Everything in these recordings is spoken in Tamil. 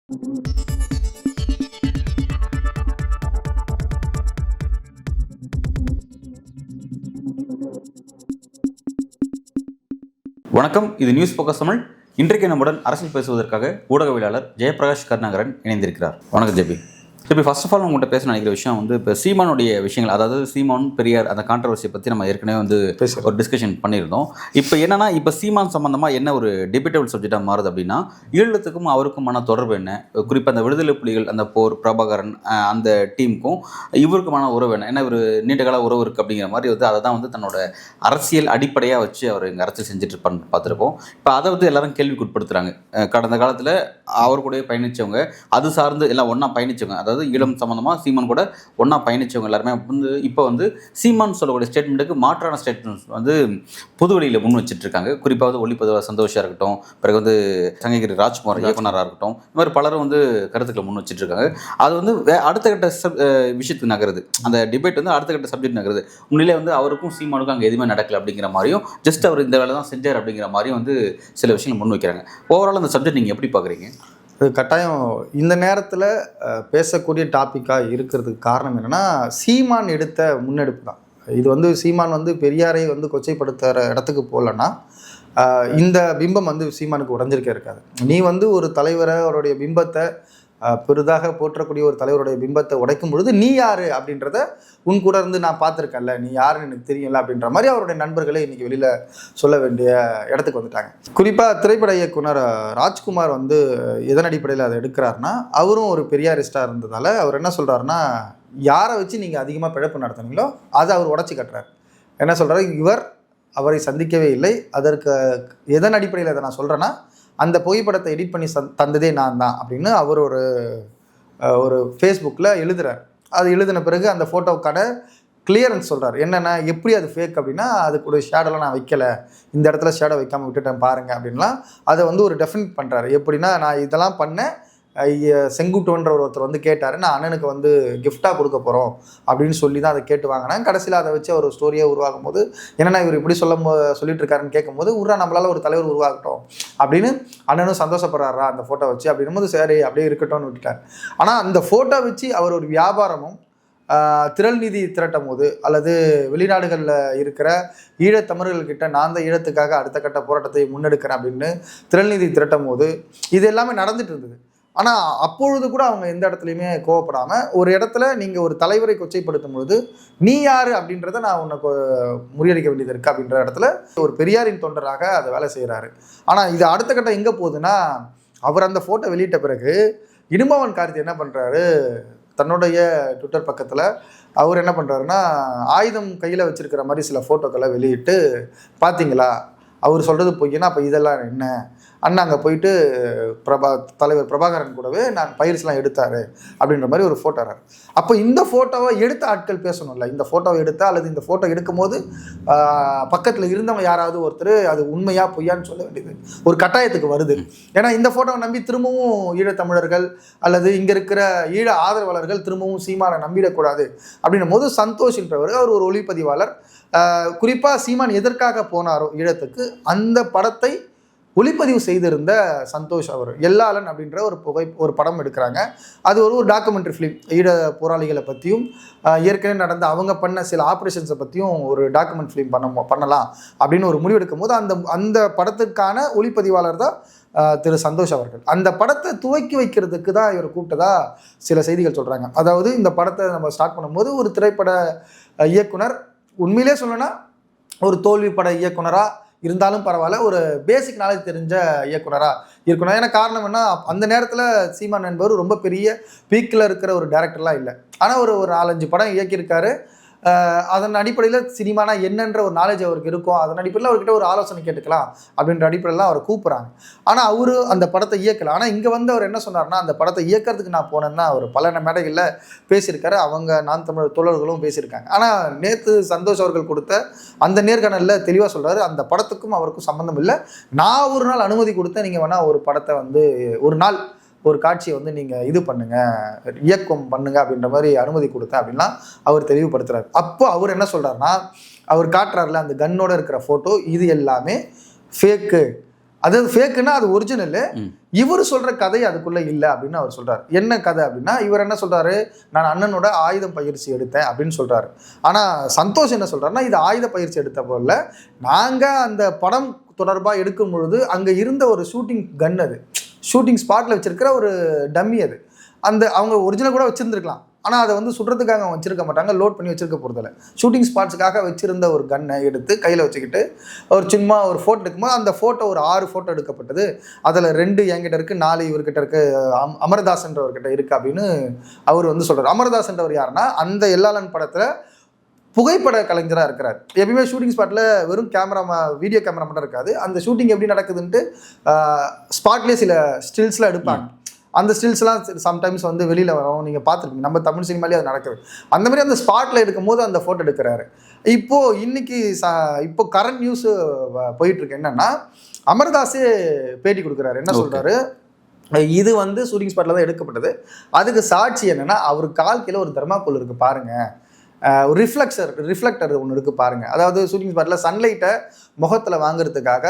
வணக்கம், இது நியூஸ் போக்கஸ் தமிழ். இன்றைக்கு நம்முடன் அரசியல் பேசுவதற்காக ஊடகவியலாளர் ஜெயபிரகாஷ் கருணாகரன் இணைந்திருக்கிறார். வணக்கம் ஜெபி. இப்போ ஃபர்ஸ்ட் ஆஃப் ஆல் உங்கள்கிட்ட பேச நினைக்கிற விஷயம் வந்து இப்போ சீமானுடைய விஷயங்கள், அதாவது சீமான் பெரியார் அந்த கான்ட்ரவர்சியை பற்றி நம்ம ஏற்கனவே வந்து ஒரு டிஸ்கஷன் பண்ணியிருந்தோம். இப்போ என்னன்னா, இப்போ சீமான் சம்பந்தமாக என்ன ஒரு டிபேட்டபிள் சப்ஜெக்டாக மாறுது அப்படின்னா, ஈழத்துக்கும் அவருக்குமான தொடர்பு என்ன, குறிப்பாக அந்த விடுதலை புலிகள் அந்த போர் பிரபாகரன் அந்த டீமுக்கும் இவருக்குமான உறவு என்ன, ஏன்னா இவர் நீண்ட கால உறவு இருக்குது அப்படிங்கிற மாதிரி வந்து அதை தான் வந்து தன்னோட அரசியல் அடிப்படையாக வச்சு அவர் இங்கே அரசியல் செஞ்சுட்டு இருப்பான்னு பார்த்துருப்போம். இப்போ அதை வந்து எல்லாரும் கேள்விக்கு உட்படுத்துகிறாங்க. கடந்த காலத்தில் அவர் கூட பயணித்தவங்க, அது சார்ந்து எல்லாம் ஒன்றா பயணித்தவங்க, அதாவது ஈழம் சம்பந்தமாக சீமான் கூட ஒன்றா பயணித்தவங்க எல்லாருமே வந்து இப்போ வந்து சீமான் சொல்லக்கூடிய ஸ்டேட்மெண்ட்டுக்கு மாற்றான ஸ்டேட்மெண்ட்ஸ் வந்து புதுவெளியில் முன் வச்சுட்ருக்காங்க. குறிப்பாக வந்து ஒளிப்பதிவாளர் சந்தோஷாக இருக்கட்டும், பிறகு வந்து சங்ககிரி ராஜ்குமார் இயக்குனராக இருக்கட்டும், இந்த மாதிரி பலரும் வந்து கருத்துக்களை முன் வச்சுட்ருக்காங்க. அது வந்து அடுத்த கட்ட விஷயத்துக்கு நகருது. அந்த டிபேட் வந்து அடுத்த கட்ட சப்ஜெக்ட் நகருது. உண்மையிலே வந்து அவருக்கும் சீமானுக்கும் அங்கே எதுவுமே நடக்கல அப்படிங்கிற மாதிரியும், ஜஸ்ட் அவர் இந்த வேலை தான் செஞ்சார் அப்படிங்கிற மாதிரியும் வந்து சில விஷயங்கள் முன் வைக்கிறாங்க. ஓவரால் அந்த சப்ஜெக்ட் நீங்கள் எப்படி பார்க்குறீங்க? அது கட்டாயம் இந்த நேரத்தில் பேசக்கூடிய டாப்பிக்காக இருக்கிறதுக்கு காரணம் என்னென்னா, சீமான் எடுத்த முன்னெடுப்பு தான் இது. வந்து சீமான் வந்து பெரியாரை வந்து கொச்சைப்படுத்துகிற இடத்துக்கு போகலன்னா இந்த பிம்பம் வந்து சீமானுக்கு உடஞ்சிருக்கே இருக்காது. நீ வந்து ஒரு தலைவரை அவருடைய பிம்பத்தை பெரிதாக போற்றக்கூடிய ஒரு தலைவருடைய பிம்பத்தை உடைக்கும் பொழுது நீ யார் அப்படின்றத உன் கூட இருந்து நான் பார்த்துருக்கேன்ல, நீ யாருன்னு எனக்கு தெரியல அப்படின்ற மாதிரி அவருடைய நண்பர்களே இன்றைக்கி வெளியில் சொல்ல வேண்டிய இடத்துக்கு வந்துட்டாங்க. குறிப்பாக திரைப்பட இயக்குனர் ராஜ்குமார் வந்து எதன் அடிப்படையில் அதை எடுக்கிறாருன்னா, அவரும் ஒரு பெரியாரிஸ்டாக இருந்ததால் அவர் என்ன சொல்கிறாருன்னா, யாரை வச்சு நீங்கள் அதிகமாக பிழைப்பு நடத்துனீங்களோ அதை அவர் உடச்சி கட்டுறார். என்ன சொல்கிறார், இவர் அவரை சந்திக்கவே இல்லை, அதற்கு எதன் அடிப்படையில் அதை நான் சொல்கிறேன்னா, அந்த புகைப்படத்தை எடிட் பண்ணி தந்ததே நான் தான் அப்படின்னு அவர் ஒரு ஃபேஸ்புக்கில் எழுதுகிறார். அது எழுதின பிறகு அந்த ஃபோட்டோவுக்கான கிளியரன்ஸ் சொல்கிறார். என்னென்னா, எப்படி அது ஃபேக் அப்படின்னா, அதுக்கு ஷேடோலாம் நான் வைக்கலை, இந்த இடத்துல ஷேடோ வைக்காமல் விட்டுட்டேன் பாருங்கள் அப்படின்லாம் அதை வந்து ஒரு டெஃபினட் பண்ணுறாரு. எப்படின்னா, நான் இதெல்லாம் பண்ணேன், செங்குட்டுன்ற ஒருத்தர் வந்து கேட்டார், நான் அண்ணனுக்கு வந்து கிஃப்டாக கொடுக்க போகிறோம் அப்படின்னு சொல்லி தான் அதை கேட்டு வாங்கினேன். கடைசியில் அதை வச்சு ஒரு ஸ்டோரியாக உருவாகும் போது என்னென்னா, இவர் இப்படி சொல்லிட்டு இருக்காருன்னு கேட்கும்போது, நம்மளால் ஒரு தலைவர் உருவாகட்டும் அப்படின்னு அண்ணனும் சந்தோஷப்படுறாரா அந்த ஃபோட்டோ வச்சு அப்படின்னும் போது, சரி அப்படியே இருக்கட்டும்னு விட்டுட்டார். ஆனால் அந்த ஃபோட்டோ வச்சு அவர் ஒரு வியாபாரமும் திரள் நிதி திரட்டும் போது, அல்லது வெளிநாடுகளில் இருக்கிற ஈழத்தமிழர்கள்கிட்ட நான் தான் ஈழத்துக்காக அடுத்த கட்ட போராட்டத்தை முன்னெடுக்கிறேன் அப்படின்னு திரள் நிதி திரட்டும் போது இது எல்லாமே நடந்துட்டு இருந்தது. ஆனால் அப்பொழுது கூட அவங்க எந்த இடத்துலையுமே கோவப்படாமல், ஒரு இடத்துல நீங்கள் ஒரு தலைவரை கொச்சைப்படுத்தும் பொழுது நீ யார் அப்படின்றத நான் உனக்கு முறியடிக்க வேண்டியது இருக்குது அப்படின்ற இடத்துல ஒரு பெரியாரின் தொண்டராக அதை வேலை செய்கிறாரு. ஆனால் இது அடுத்த கட்டம் எங்கே போகுதுன்னா, அவர் அந்த ஃபோட்டோ வெளியிட்ட பிறகு இடும்பவன் கார்த்தி என்ன பண்ணுறாரு, தன்னுடைய ட்விட்டர் பக்கத்தில் அவர் என்ன பண்ணுறாருன்னா, ஆயுதம் கையில் வச்சுருக்கிற மாதிரி சில ஃபோட்டோக்களை வெளியிட்டு, பார்த்தீங்களா அவர் சொல்கிறது பொய்னா அப்போ இதெல்லாம் என்ன, அண்ணா அங்கே போயிட்டு தலைவர் பிரபாகரன் கூடவே நான் பயிர்ஸ்லாம் எடுத்தார் அப்படின்ற மாதிரி ஒரு ஃபோட்டோ. அப்போ இந்த ஃபோட்டோவை எடுத்த ஆட்கள் பேசணும்ல, இந்த ஃபோட்டோவை எடுத்தா அல்லது இந்த ஃபோட்டோ எடுக்கும்போது பக்கத்தில் இருந்தவங்க யாராவது ஒருத்தர் அது உண்மையா பொய்யான்னு சொல்ல வேண்டியது ஒரு கட்டாயத்துக்கு வருது. ஏன்னா இந்த ஃபோட்டோவை நம்பி திரும்பவும் ஈழத்தமிழர்கள் அல்லது இங்கே இருக்கிற ஈழ ஆதரவாளர்கள் திரும்பவும் சீமானை நம்பிடக்கூடாது அப்படின்னும் போது, சந்தோஷ் என்றவர் அவர் ஒரு ஒளிப்பதிவாளர், குறிப்பாக சீமான் எதற்காக போனாரோ ஈழத்துக்கு அந்த படத்தை ஒளிப்பதிவு செய்திருந்த சந்தோஷ் அவர் எல்லாளன் அப்படின்ற ஒரு படம் எடுக்கிறாங்க. அது ஒரு டாக்குமெண்ட்ரி ஃபிலிம், ஈழ போராளிகளை பற்றியும் ஏற்கனவே நடந்த அவங்க பண்ண சில ஆப்ரேஷன்ஸை பற்றியும் ஒரு டாக்குமெண்ட் ஃபிலிம் பண்ணலாம் அப்படின்னு ஒரு முடிவு எடுக்கும் போது அந்த படத்துக்கான ஒளிப்பதிவாளர் தான் திரு சந்தோஷ் அவர்கள். அந்த படத்தை துவக்கி வைக்கிறதுக்கு தான் இவர் கூப்பிட்டதா சில செய்திகள் சொல்கிறாங்க. அதாவது இந்த படத்தை நம்ம ஸ்டார்ட் பண்ணும்போது ஒரு திரைப்பட இயக்குனர், உண்மையிலே சொல்லணும்னா ஒரு தோல்வி பட இயக்குனராக இருந்தாலும் பரவாயில்ல, ஒரு பேசிக் நாலேஜ் தெரிஞ்ச இயக்குனராக இருக்கணும். ஏன்னா காரணம் என்ன, அந்த நேரத்தில் சீமான் என்பவர் ரொம்ப பெரிய பீக்கில் இருக்கிற ஒரு டைரக்டர்லாம் இல்லை. ஆனால் ஒரு 4-5 படம் இயக்கியிருக்காரு. அதன் அடிப்படையில் சினிமானா என்னன்ற ஒரு நாலேஜ் அவருக்கு இருக்கும். அதன் அடிப்படையில் அவர்கிட்ட ஒரு ஆலோசனை கேட்டுக்கலாம் அப்படின்ற அடிப்படையில் அவரை கூப்பிட்றாங்க. ஆனால் அவரு அந்த படத்தை இயக்கலை. ஆனால் இங்கே வந்து அவர் என்ன சொன்னார்னா, அந்த படத்தை இயக்கிறதுக்கு நான் போனேன்னா அவர் பல மேடைகளில் பேசியிருக்காரு, அவங்க நான் தமிழர் தோழர்களும் பேசியிருக்காங்க. ஆனால் நேற்று சந்தோஷ் அவர்கள் கொடுத்த அந்த நேர்காணலில் தெளிவாக சொல்கிறாரு, அந்த படத்துக்கும் அவருக்கும் சம்மந்தம் இல்லை, நான் ஒரு நாள் அனுமதி கொடுத்தேன், நீங்கள் வேணால் ஒரு படத்தை வந்து ஒரு நாள் ஒரு காட்சியை வந்து நீங்கள் இது பண்ணுங்கள், இயக்கம் பண்ணுங்க அப்படின்ற மாதிரி அனுமதி கொடுத்தேன் அப்படின்லாம் அவர் தெளிவுபடுத்துறாரு. அப்போ அவர் என்ன சொல்கிறாருன்னா, அவர் காட்டுறாருல அந்த கன்னோட இருக்கிற ஃபோட்டோ, இது எல்லாமே ஃபேக்கு. அதாவது ஃபேக்குன்னா அது ஒரிஜினலு, இவர் சொல்ற கதை அதுக்குள்ள இல்லை அப்படின்னு அவர் சொல்றாரு. என்ன கதை அப்படின்னா, இவர் என்ன சொல்றாரு, நான் அண்ணனோட ஆயுதம் பயிற்சி எடுத்தேன் அப்படின்னு சொல்றாரு. ஆனா சந்தோஷ் என்ன சொல்றாருன்னா, இது ஆயுத பயிற்சி எடுத்த போல, நாங்க அந்த படம் தொடர்பா எடுக்கும் பொழுது அங்க இருந்த ஒரு ஷூட்டிங் கன், அது ஷூட்டிங் ஸ்பாட்ல வச்சிருக்கிற ஒரு டம்மி, அது அந்த அவங்க ஒரிஜினல் கூட வச்சிருந்துருக்கலாம். ஆனால் அதை வந்து சுடுறதுக்காக அவங்க வச்சிருக்க மாட்டாங்க, லோட் பண்ணி வச்சிருக்க போகிறதில்ல. ஷூட்டிங் ஸ்பாட்ஸுக்காக வச்சிருந்த ஒரு கன்னை எடுத்து கையில் வச்சுக்கிட்டு ஒரு சும்மா ஒரு ஃபோட்டோ எடுக்கும்போது அந்த ஃபோட்டோ ஒரு 6 ஃபோட்டோ எடுக்கப்பட்டது. அதில் 2 என்கிட்ட இருக்குது, 4 இவர்கிட்ட இருக்குது, அமர்தாஸ்ன்றவர்கிட்ட இருக்குது அப்படின்னு அவர் வந்து சொல்கிறார். அமர்தாஸ்ன்றவர் யாருன்னா, அந்த எல்லாளன் படத்தில் புகைப்பட கலைஞராக இருக்கிறார். எப்பயுமே ஷூட்டிங் ஸ்பாட்டில் வெறும் வீடியோ கேமரா மட்டும் இருக்காது. அந்த ஷூட்டிங் எப்படி நடக்குதுன்ட்டு ஸ்பாட்லேயே சில ஸ்டில்ஸ்லாம் எடுப்பாங்க. அந்த ஸ்டில்ஸ்லாம் சம்டைம்ஸ் வந்து வெளியில் வரும், நீங்கள் பார்த்துருப்பீங்க, நம்ம தமிழ் சினிமாலேயே அது நடக்குது. அந்த மாதிரி அந்த ஸ்பாட்டில் எடுக்கும்போது அந்த ஃபோட்டோ எடுக்கிறாரு. இப்போது இன்னைக்கு இப்போ கரண்ட் நியூஸ் போயிட்டுருக்கு என்னென்னா, அமர்தாஸே பேட்டி கொடுக்குறாரு. என்ன சொல்கிறாரு, இது வந்து ஷூட்டிங் ஸ்பாட்டில் தான் எடுக்கப்பட்டது, அதுக்கு சாட்சி என்னென்னா அவர் கால் கீழே ஒரு தெர்மாக்கோல் இருக்குது பாருங்கள், ஒரு ரிஃப்ளெக்டர் ஒன்று இருக்குது பாருங்கள். அதாவது ஷூட்டிங் ஸ்பாட்டில் சன்லைட்டை முகத்தில் வாங்குறதுக்காக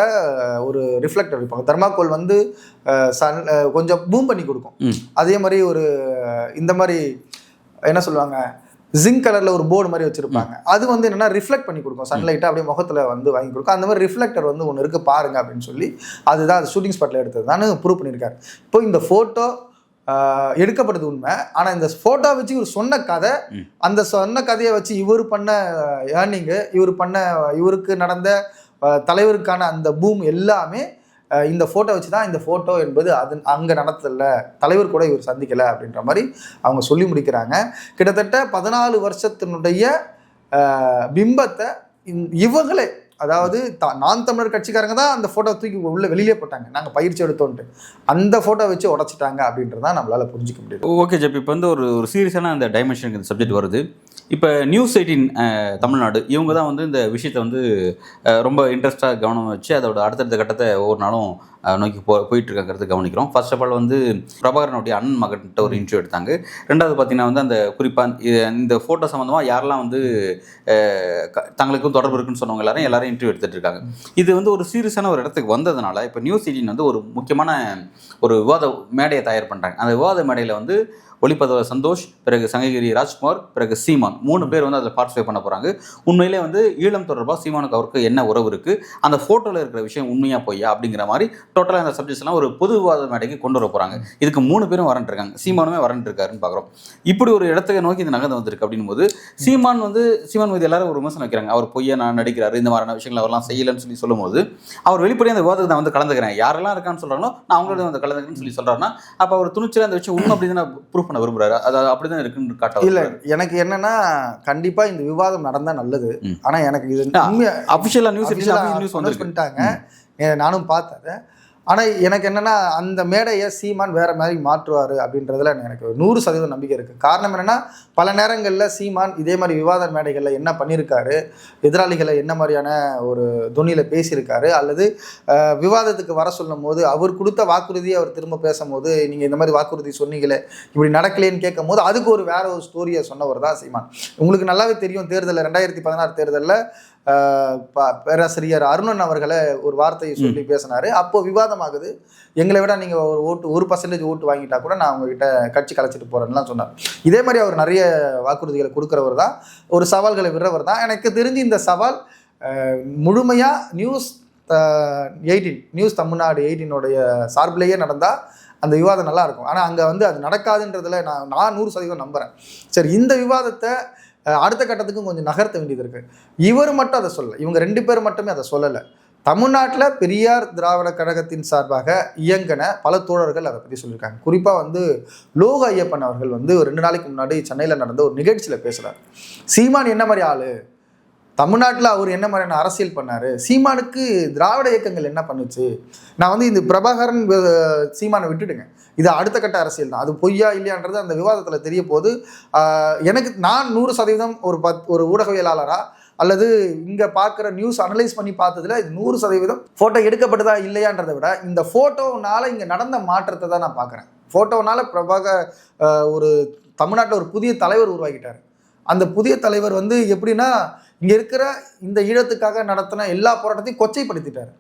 ஒரு ரிஃப்ளெக்டர் இருப்பாங்க. தெர்மாக்கோல் வந்து கொஞ்சம் பூம் பண்ணி கொடுக்கும். அதே மாதிரி ஒரு இந்த மாதிரி என்ன சொல்லுவாங்க, ஜிங்க் கலரில் ஒரு போர்டு மாதிரி வச்சுருப்பாங்க. அது வந்து என்னென்னா ரிஃப்ளெக்ட் பண்ணி கொடுக்கும், சன்லைட்டை அப்படியே முகத்தில் வந்து வாங்கி கொடுக்கும். அந்த மாதிரி ரிஃப்ளெக்டர் வந்து ஒன்று இருக்குது பாருங்கள் அப்படின்னு சொல்லி அதுதான் அது ஷூட்டிங் ஸ்பாட்டில் எடுத்தது தான் ப்ரூவ் பண்ணியிருக்காரு. இப்போ இந்த ஃபோட்டோ எடுக்கப்பட்டது உண்மை. ஆனால் இந்த ஃபோட்டோ வச்சு இவர் சொன்ன கதை, அந்த சொன்ன கதையை வச்சு இவர் பண்ண ஏர்னிங்கு, இவருக்கு நடந்த தலைவருக்கான அந்த பூம் எல்லாமே இந்த ஃபோட்டோ வச்சு தான். இந்த ஃபோட்டோ என்பது அது அங்கே நடத்தல, தலைவர் கூட இவர் சந்திக்கலை அப்படின்ற மாதிரி அவங்க சொல்லி முடிக்கிறாங்க. கிட்டத்தட்ட 14 வருஷத்தினுடைய பிம்பத்தை இவங்களே, அதாவது நான் தமிழர் கட்சிக்காரங்க தான் அந்த ஃபோட்டோ தூக்கி உள்ள வெளியிலே போட்டாங்க, நாங்கள் பயிற்சி எடுத்தோன்ட்டு அந்த ஃபோட்டோ வச்சு உடச்சிட்டாங்க அப்படின்றதான் நம்மளால் புரிஞ்சிக்க முடியுது. ஓகே ஜெபி, இப்போ வந்து ஒரு சீரியஸான அந்த டைமென்ஷனுக்கு இந்த சப்ஜெக்ட் வருது. இப்போ நியூஸ் 18 தமிழ்நாடு இவங்க தான் வந்து இந்த விஷயத்தை வந்து ரொம்ப இன்ட்ரெஸ்ட்டாக கவனம் வச்சு அதோட அடுத்தடுத்த கட்டத்தை ஒவ்வொரு நாளும் நோக்கி போயிட்டுருக்காங்கிறது கவனிக்கிறோம். ஃபர்ஸ்ட் ஆஃப் ஆல் வந்து பிரபாகரனுடைய அண்ணன் மகன்கிட்ட ஒரு இன்டர்வியூ எடுத்தாங்க. ரெண்டாவது பார்த்தீங்கன்னா வந்து அந்த குறிப்பாக இந்த ஃபோட்டோ சம்மந்தமாக யாரெல்லாம் வந்து தங்களுக்கும் தொடர்பு இருக்குன்னு சொன்னவங்க எல்லாரும் இன்டர்வியூ எடுத்துகிட்டு இருக்காங்க. இது வந்து ஒரு சீரியஸான ஒரு இடத்துக்கு வந்ததுனால இப்போ நியூஸ் 18 வந்து ஒரு முக்கியமான ஒரு விவாத மேடையை தயார் பண்ணுறாங்க. அந்த விவாத மேடையில் வந்து ஒளிப்பதிவாளர் சந்தோஷ், பிறகு சங்ககிரி ராஜ்குமார், பிறகு சீமான் 3 பேர் வந்து அதில் பார்ட்டிசிபேட் பண்ண போகிறாங்க. உண்மையிலே வந்து ஈழம் தொடர்பாக சீமானுக்கு அவருக்கு என்ன உறவு இருக்குது, அந்த ஃபோட்டோவில் இருக்கிற விஷயம் உண்மையாக பொய்யா அப்படிங்கிற மாதிரி டோட்டலாக இந்த சப்ஜெக்ட்ஸ்லாம் ஒரு பொது விவாத மேடைக்கு கொண்டு வர போகிறாங்க. இதுக்கு 3 பேரும் வரன்ட்ருக்காங்க, சீமானுமே வரன்ட்ருக்காருன்னு பார்க்குறோம். இப்படி ஒரு இடத்துக்கு நோக்கி இந்த நகர்ந்து வந்திருக்கு அப்படின்னும் போது சீமான் மீது எல்லாரும் ஒரு விமர்சனம் வைக்கிறாங்க. அவர் பொய்யா நான் நடிக்கிறாரு, இந்த மாதிரியான விஷயங்கள் அவரெல்லாம் செய்யலைன்னு சொல்லும்போது அவர் வெளிப்படையாக அந்த விவாதத்தை நான் வந்து கலந்துக்கிறேன், யாரெல்லாம் இருக்கான்னு சொல்கிறாங்களோ நான் அவங்களோட வந்து கலந்துக்கிறேன்னு சொல்கிறாருன்னா அப்போ அவர் துணிச்சல அந்த விஷயம் உண்மை அப்படி தான் ப்ரூஃப் பண்ண விரும்புறாரு. அது அப்படிதான் இருக்குன்னு காட்ட இல்ல. எனக்கு என்னன்னா, கண்டிப்பா இந்த விவாதம் நடந்தா நல்லது. ஆனா எனக்கு இது அபிஷியலா நியூஸ் பண்ணிட்டாங்க, நானும் பார்த்தேன். ஆனால் எனக்கு என்னென்னா, அந்த மேடையை சீமான் வேறு மாதிரி மாற்றுவார் அப்படின்றதுல எனக்கு 100% நம்பிக்கை இருக்குது. காரணம் என்னென்னா, பல நேரங்களில் சீமான் இதே மாதிரி விவாத மேடைகளில் என்ன பண்ணியிருக்காரு, எதிராளிகளை என்ன மாதிரியான ஒரு துணியில் பேசியிருக்காரு, அல்லது விவாதத்துக்கு வர சொல்லும் போது அவர் கொடுத்த வாக்குறுதியை அவர் திரும்ப பேசும்போது நீங்கள் இந்த மாதிரி வாக்குறுதி சொன்னீங்களே இப்படி நடக்கலேன்னு கேட்கும் போது அதுக்கு வேற ஒரு ஸ்டோரியை சொன்னவர் தான் சீமான். உங்களுக்கு நல்லாவே தெரியும், தேர்தலில் 2016 தேர்தலில் பேராசிரியர் அருணன் அவர்களை ஒரு வார்த்தையை சொல்லி பேசினார். அப்போ விவாதம் ஆகுது, எங்களை விட நீங்கள் ஒரு 1% ஓட்டு வாங்கிட்டா கூட நான் உங்ககிட்ட கட்சி கலைச்சிட்டு போகிறேன்லாம் சொன்னார். இதே மாதிரி அவர் நிறைய வாக்குறுதிகளை கொடுக்குறவர் தான், ஒரு சவால்களை விடுறவர் தான். எனக்கு தெரிஞ்சு இந்த சவால் முழுமையாக நியூஸ் தமிழ்நாடு 18 சார்பிலேயே நடந்தால் அந்த விவாதம் நல்லா இருக்கும். ஆனால் அங்கே வந்து அது நடக்காதுன்றதுல நான் 100% நம்புகிறேன். சரி, இந்த விவாதத்தை அடுத்த கட்டத்துக்கும் கொஞ்சம் நகர்த்த வேண்டியது இருக்குது. இவர் மட்டும் அதை சொல்லலை, இவங்க 2 பேர் மட்டுமே அதை சொல்லலை. தமிழ்நாட்டில் பெரியார் திராவிட கழகத்தின் சார்பாக இயங்கின பல தோழர்கள் அதை பற்றி சொல்லியிருக்காங்க. குறிப்பாக வந்து லோக ஐயப்பன் அவர்கள் வந்து 2 நாளைக்கு முன்னாடி சென்னையில் நடந்த ஒரு நிகழ்ச்சியில் பேசுகிறார். சீமான் என்ன மாதிரி ஆள், தமிழ்நாட்டில் அவர் என்ன மாதிரியான அரசியல் பண்ணார், சீமானுக்கு திராவிட இயக்கங்கள் என்ன பண்ணுச்சு. நான் வந்து இந்த பிரபாகரன் சீமானை விட்டுடுங்க, இது அடுத்த கட்ட அரசியல் தான், அது பொய்யா இல்லையான்றது அந்த விவாதத்தில் தெரிய போது. நான் 100% ஒரு ஊடகவியலாளராக அல்லது இங்கே பார்க்குற நியூஸ் அனலைஸ் பண்ணி பார்த்ததுல இது 100% ஃபோட்டோ எடுக்கப்பட்டதா இல்லையான்றதை விட இந்த ஃபோட்டோனால இங்கே நடந்த மாற்றத்தை தான் நான் பார்க்குறேன். ஃபோட்டோனால ஒரு தமிழ்நாட்டில் ஒரு புதிய தலைவர் உருவாக்கிட்டார். அந்த புதிய தலைவர் வந்து எப்படின்னா, இங்கே இருக்கிற இந்த ஈழத்துக்காக நடத்தின எல்லா போராட்டத்தையும் கொச்சைப்படுத்திட்டார்.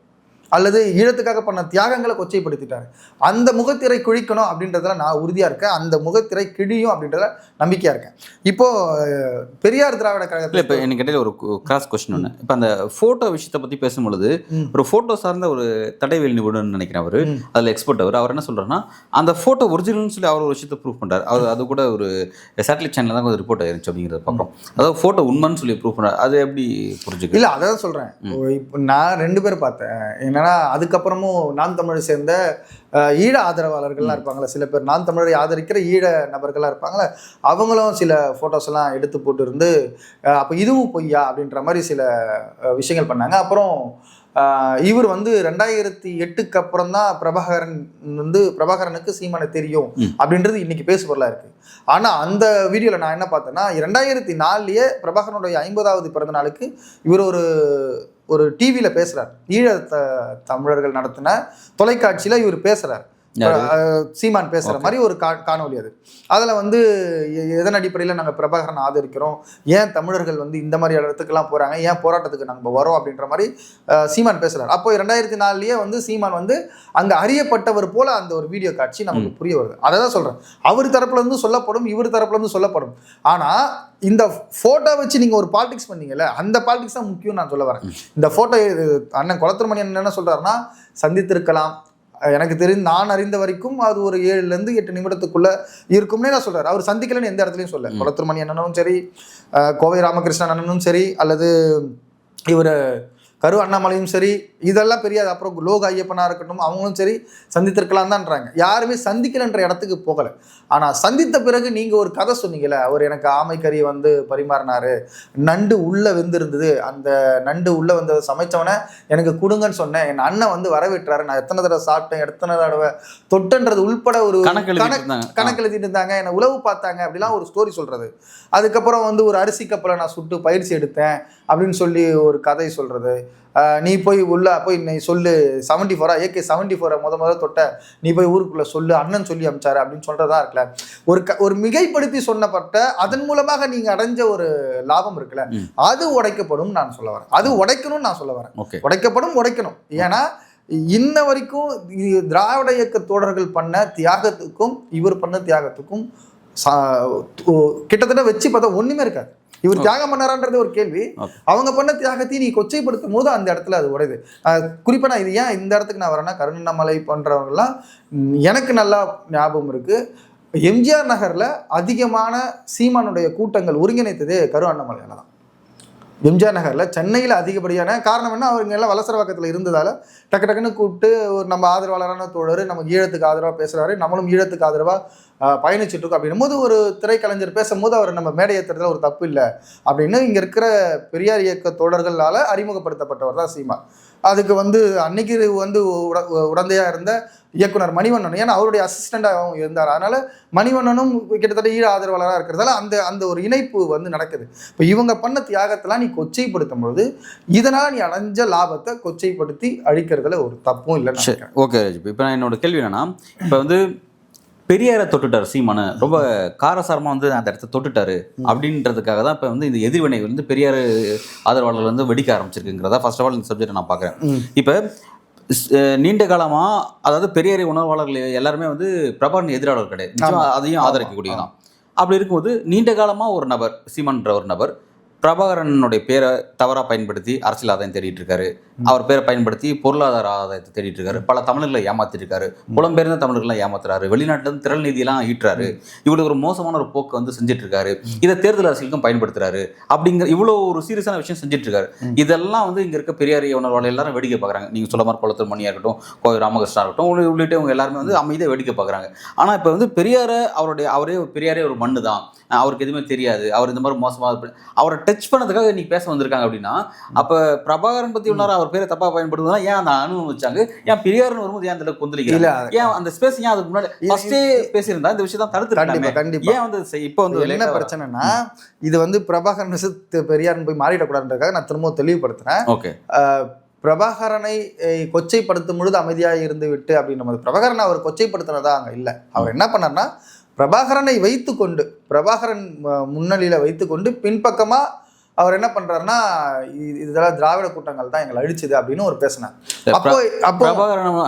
அல்லது ஈழத்துக்காக பண்ண தியாகங்களை கொச்சைப்படுத்திட்டாரு. அந்த முகத்திரை கிழிக்கணும் அப்படின்றதுல நான் உறுதியாக இருக்கேன். அந்த முகத்திரை கிழியும் அப்படின்றதுல நம்பிக்கையாக இருக்கேன். இப்போது பெரியார் திராவிட கழகத்தில் இப்போ எனக்கு இடையில ஒரு கிராஸ் கொஸ்டின் ஒன்று. இப்போ அந்த ஃபோட்டோ விஷயத்தை பற்றி பேசும்பொழுது ஒரு ஃபோட்டோ சார்ந்த ஒரு தடைவேல் நிபுணர்னு நினைக்கிறேன் அவர், அதில் எக்ஸ்பர்ட் அவர் என்ன சொல்கிறாருன்னா, அந்த ஃபோட்டோ ஒரிஜினல்னு சொல்லி அவர் ஒரு விஷயத்தை ப்ரூவ் பண்ணுறாரு. அது கூட ஒரு சேட்டலைட் சேனலில் தான் கொஞ்சம் ரிப்போர்ட் ஆயிருச்சு அப்படிங்கிறத பார்க்குறோம். அதாவது ஃபோட்டோ உண்மைன்னு சொல்லி ப்ரூவ் பண்ணுறாரு. அது எப்படி புரிஞ்சுக்க? இல்லை, அதான் சொல்கிறேன். இப்போ நான் 2 பேர் பார்த்தேன். என்னன்னா அதுக்கப்புறமும் நான் தமிழை சேர்ந்த ஈழ ஆதரவாளர்கள்லாம் இருப்பாங்களே சில பேர், நான் தமிழரை ஆதரிக்கிற ஈழ நபர்களாக இருப்பாங்களே, அவங்களும் சில ஃபோட்டோஸ் எல்லாம் எடுத்து போட்டு இருந்து அப்போ இதுவும் பொய்யா அப்படின்ற மாதிரி சில விஷயங்கள் பண்ணாங்க. அப்புறம் இவர் வந்து 2008க்கு அப்புறம் தான் பிரபாகரனுக்கு சீமானை தெரியும் அப்படின்றது இன்னைக்கு பேசுபொருளாக இருக்கு. ஆனால் அந்த வீடியோவில் நான் என்ன பார்த்தேன்னா, 2004 பிரபாகரனுடைய 50வது பிறந்த நாளுக்கு இவர் ஒரு டிவியில் பேசுகிறார். தமிழர்கள் நடத்தின தொலைக்காட்சியில் இவர் பேசுகிறார். சீமான் பேசுகிற மாதிரி ஒரு காணொலி அது. அதில் வந்து எதன் அடிப்படையில் நாங்கள் பிரபாகரன் ஆதரிக்கிறோம், ஏன் தமிழர்கள் வந்து இந்த மாதிரி இடத்துக்கெல்லாம் போகிறாங்க, ஏன் போராட்டத்துக்கு நாங்கள் வரோம் அப்படின்ற மாதிரி சீமான் பேசுகிறார். அப்போ 2004 வந்து சீமான் வந்து அங்கே அறியப்பட்டவர் போல அந்த ஒரு வீடியோ காட்சி நமக்கு புரிய வருது. அதை தான் சொல்கிறேன். அவர் தரப்புலேருந்து சொல்லப்படும், இவர் தரப்புலேருந்து சொல்லப்படும். ஆனால் இந்த ஃபோட்டோ வச்சு நீங்கள் ஒரு பாலிடிக்ஸ் பண்ணீங்கல்ல, அந்த பாலிடிக்ஸ் தான் முக்கியம் நான் சொல்ல வரேன். இந்த ஃபோட்டோ அண்ணன் குளத்தூர் மணி என்ன சொல்கிறாருன்னா, சந்தித்திருக்கலாம், எனக்கு தெரிந்து நான் அறிந்த வரைக்கும் அது ஒரு 7 to 8 நிமிடத்துக்குள்ள இருக்கும்னே நான் சொல்றாரு. அவர் சந்திக்கலன்னு எந்த இடத்துலையும் சொல்ல. குளத்தூர் மணி அண்ணனும் சரி, கோவை ராமகிருஷ்ணன் அண்ணனும் சரி, அல்லது இவர் கரு அண்ணாமலையும் சரி, இதெல்லாம் பெரிய. அப்புறம் லோக ஐயப்பனா இருக்கட்டும், அவங்களும் சரி சந்தித்திருக்கலாம் தான்றாங்க. யாருமே சந்திக்கலன்ற இடத்துக்கு போகலை. ஆனால் சந்தித்த பிறகு நீங்கள் ஒரு கதை சொன்னீங்கல்ல, அவர் எனக்கு ஆமைக்கறி வந்து பரிமாறினாரு, நண்டு உள்ளே வெந்திருந்தது, அந்த நண்டு உள்ளே வந்து சமைச்சவனை எனக்கு கொடுங்கன்னு சொன்னேன், என் அண்ணன் வந்து வரவேற்றாரு, நான் எத்தனை தடவை சாப்பிட்டேன், எத்தனை தடவை தொட்டன்றது உள்பட ஒரு கணக்கு எழுதிட்டு இருந்தாங்க, என்னை உளவு பார்த்தாங்க அப்படிலாம் ஒரு ஸ்டோரி சொல்கிறது. அதுக்கப்புறம் வந்து ஒரு அரிசி கப்பலை நான் சுட்டு பயிற்சி எடுத்தேன் அப்படின்னு சொல்லி ஒரு கதை சொல்கிறது. நீ போய் உள்ள போய் நீ சொல்லு 74 AK-74 முத தொட்ட, நீ போய் ஊருக்குள்ள சொல்லு, அண்ணன் சொல்லி அமிச்சாரு அப்படின்னு சொல்றதா இருக்குல்ல. ஒரு மிகைப்படுத்தி சொன்னப்பட்ட அதன் மூலமாக நீங்க அடைஞ்ச ஒரு லாபம் இருக்குல்ல, அது உடைக்கப்படும் நான் சொல்ல வரேன். அது உடைக்கணும்னு நான் சொல்ல வரேன். உடைக்கணும். ஏன்னா இன்ன வரைக்கும் திராவிட இயக்க தோழர்கள் பண்ண தியாகத்துக்கும் இவர் பண்ண தியாகத்துக்கும் கிட்டத்தட்ட வச்சு பார்த்தா ஒண்ணுமே இருக்காது. இவர் தியாகம் பண்ணாரான்றது ஒரு கேள்வி. அவங்க பண்ண தியாகத்தையும் நீ கொச்சைப்படுத்தும் போது அந்த இடத்துல அது உடையுது. குறிப்பாக நான் இது ஏன் இந்த இடத்துக்கு நான் வரேன்னா, கருணாமலை போன்றவங்கலாம் எனக்கு நல்லா ஞாபகம் இருக்கு. எம்ஜிஆர் நகர்ல அதிகமான சீமானுடைய கூட்டங்கள் ஒருங்கிணைத்ததே கரு அண்ணாமலையால தான். எம்ஜிஆர் நகரில் சென்னையில் அதிகப்படியான காரணம் என்ன, அவங்க எல்லாம் வலசரவாக்கத்தில் இருந்ததால் டக்குன்னு கூப்பிட்டு ஒரு நம்ம ஆதரவாளரான தோழர் நமக்கு ஈழத்துக்கு ஆதரவாக பேசுகிறாரு, நம்மளும் ஈழத்துக்கு ஆதரவாக பயணிச்சுட்டு இருக்கோம் அப்படின்னும் போது ஒரு திரைக்கலைஞர் பேசும்போது அவர் நம்ம மேடை ஏற்றுறதுல ஒரு தப்பு இல்லை அப்படின்னு இங்கே இருக்கிற பெரியார் இயக்க தோழர்களால் அறிமுகப்படுத்தப்பட்டவர் தான் சீமா. அதுக்கு வந்து அன்னைக்கு வந்து உடந்தையாக இருந்த இயக்குனர் மணிவண்ணன், ஏன்னா அவருடைய அசிஸ்டண்டாகவும் இருந்தார். அதனால மணிவண்ணனும் கிட்டத்தட்ட ஈழ ஆதரவாளராக இருக்கிறதால அந்த ஒரு இணைப்பு வந்து நடக்குது. இப்போ இவங்க பண்ண தியாகத்தெல்லாம் நீ கொச்சைப்படுத்தும் பொழுது இதனால் நீ அடைஞ்ச லாபத்தை கொச்சைப்படுத்தி அழிக்கிறதுல ஒரு தப்பும் இல்லைன்னு. ஓகே ராஜ், இப்போ என்னோட கேள்வி என்னன்னா, இப்போ வந்து பெரியாரை தொட்டுட்டார் சீமான, ரொம்ப காரசாரமாக வந்து அந்த இடத்த தொட்டுட்டாரு அப்படின்றதுக்காக தான் இப்போ வந்து இந்த எதிர்வினை வந்து பெரியார் ஆதரவாளர்கள் வந்து வெடிக்க ஆரம்பிச்சிருக்குங்கிறதா ஃபர்ஸ்ட் ஆஃப் ஆல் இந்த சப்ஜெக்டை நான் பார்க்குறேன். இப்போ நீண்ட காலமாக, அதாவது பெரியாரை உணர்வாளர்கள் எல்லாருமே வந்து பிரபாகரன் எதிராளர் கிடையாது, அதையும் ஆதரிக்கக்கூடியதான். அப்படி இருக்கும்போது நீண்ட காலமாக ஒரு நபர், சீமான்ற ஒரு நபர் பிரபாகரனுடைய பேரை தவறாக பயன்படுத்தி அரசியல் ஆதாயம் தேடிட்டு இருக்காரு, அவர் பேரை பயன்படுத்தி பொருளாதார ஆதாயத்தை தேடிட்டு இருக்காரு, பல தமிழர்களை ஏமாத்திட்டு இருக்காரு, புலம்பெயர்ந்த தமிழர்கள்லாம் ஏமாத்துறாரு, வெளிநாட்டிலேருந்து திரள் நிதியெல்லாம் ஈட்டுறாரு, இவ்வளோ ஒரு மோசமான ஒரு போக்கு வந்து செஞ்சுட்டு இருக்காரு, இதை தேர்தல் அரசியலுக்கும் பயன்படுத்துறாரு அப்படிங்கிற இவ்வளோ ஒரு சீரியஸான விஷயம் செஞ்சுட்டு இருக்காரு. இதெல்லாம் வந்து இங்கே இருக்க பெரியார் உணர்வாளர் எல்லாரும் வேடிக்கை பார்க்குறாங்க. நீங்கள் சொல்ல மாதிரி குளத்தூர் மணியாக இருக்கட்டும், கோவை ராமகிருஷ்ணா இருக்கட்டும், உள்ளிட்டு அவங்க எல்லாருமே வந்து அமைதியாக வேடிக்கை பார்க்குறாங்க. ஆனால் இப்போ வந்து பெரியாரை பெரியாரே ஒரு மண்ணு தான், அவருக்கு எதுவுமே தெரியாது, அவர் இந்த மாதிரி மோசமாக அவரை டச் பண்ணதுக்காக நீ பேச வந்திருக்காங்க அப்படின்னா, அப்போ பிரபாகரன் பற்றி உள்ளார அவர் பேரை தப்பாக பயன்படுத்துதான் ஏன் அந்த அனுபவிச்சாங்க, ஏன் பெரியார்னு வரும்போது ஏன் அந்த கொந்தளிக்கல, ஏன் அந்த ஸ்பேஸ் ஏன் அதுக்கு முன்னாடி ஃபர்ஸ்டே பேசியிருந்தா இந்த விஷயம் தான் தடுத்து கண்டிப்பா ஏன் வந்து இப்போ வந்து என்ன பிரச்சனைனா, இது வந்து பிரபாகரன் பெரியார்னு போய் மாறிடக்கூடாதுன்றதுக்காக நான் திரும்ப தெளிவுபடுத்துறேன். ஓகே, பிரபாகரனை கொச்சைப்படுத்தும் பொழுது அமைதியாக இருந்து விட்டு அப்படின்னு பிரபாகரன் அவர் கொச்சைப்படுத்தினதா அங்கே இல்லை. அவர் என்ன பண்ணார்னா, பிரபாகரனை வைத்துக்கொண்டு பிரபாகரன் முன்னிலையில் வைத்துக்கொண்டு பின்பக்கமாக அவர் என்ன பண்றாருன்னா இதெல்லாம் திராவிட கூட்டங்கள் தான் எங்களை அழிச்சுது அப்படின்னு ஒரு பேசினார். அப்போ பிரபாகரன்